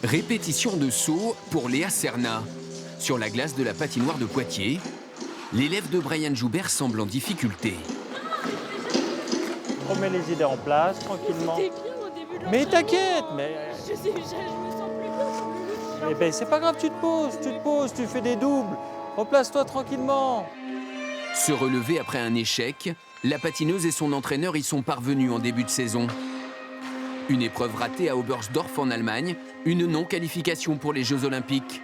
Répétition de saut pour Léa Serna. Sur la glace de la patinoire de Poitiers, l'élève de Brian Joubert semble en difficulté. On met les idées en place tranquillement. C'était bien au début de Mais l'entraînement. t'inquiète, mais Je sais, je me sens plus bien. eh ben, c'est pas grave, tu te poses, tu fais des doubles. Replace-toi tranquillement. Se relever après un échec, la patineuse et son entraîneur y sont parvenus en début de saison. Une épreuve ratée à Oberstdorf en Allemagne, une non-qualification pour les Jeux Olympiques.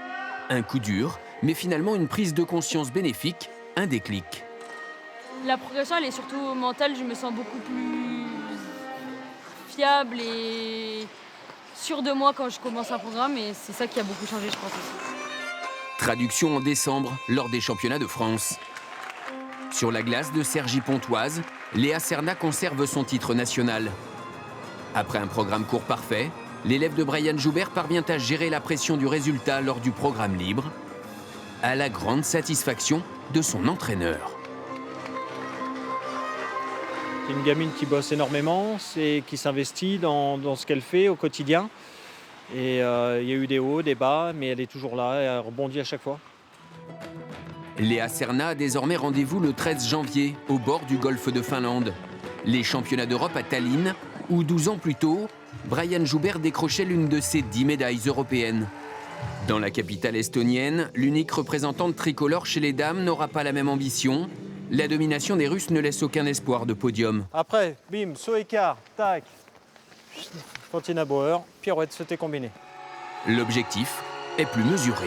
Un coup dur, mais finalement une prise de conscience bénéfique, un déclic. La progression, elle est surtout mentale. Je me sens beaucoup plus fiable et sûre de moi quand je commence un programme. Et c'est ça qui a beaucoup changé, je pense aussi. Traduction en décembre, lors des championnats de France. Sur la glace de Cergy-Pontoise, Léa Serna conserve son titre national. Après un programme court parfait, l'élève de Brian Joubert parvient à gérer la pression du résultat lors du programme libre, à la grande satisfaction de son entraîneur. C'est une gamine qui bosse énormément, qui s'investit dans ce qu'elle fait au quotidien. Et il y a eu des hauts, des bas, mais elle est toujours là et elle rebondit à chaque fois. Léa Serna a désormais rendez-vous le 13 janvier au bord du golfe de Finlande. Les championnats d'Europe à Tallinn, où 12 ans plus tôt, Brian Joubert décrochait l'une de ses 10 médailles européennes. Dans la capitale estonienne, l'unique représentante tricolore chez les dames n'aura pas la même ambition. La domination des Russes ne laisse aucun espoir de podium. Après, bim, saut écart, tac. Fantina Bauer, pirouette sauté combiné. L'objectif est plus mesuré.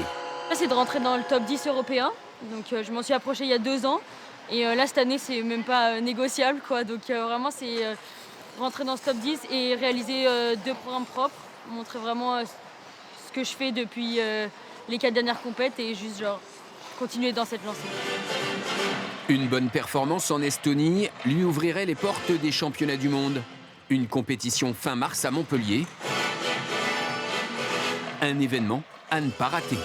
Là, c'est de rentrer dans le top 10 européen. Donc, je m'en suis approchée il y a 2 ans. Et là, cette année, c'est même pas négociable, quoi. Donc, vraiment, c'est rentrer dans ce top 10 et réaliser 2 programmes propres. Montrer vraiment ce que je fais depuis les 4 dernières compètes et juste, genre, continuer dans cette lancée. Une bonne performance en Estonie lui ouvrirait les portes des championnats du monde. Une compétition fin mars à Montpellier. Un événement à ne pas rater.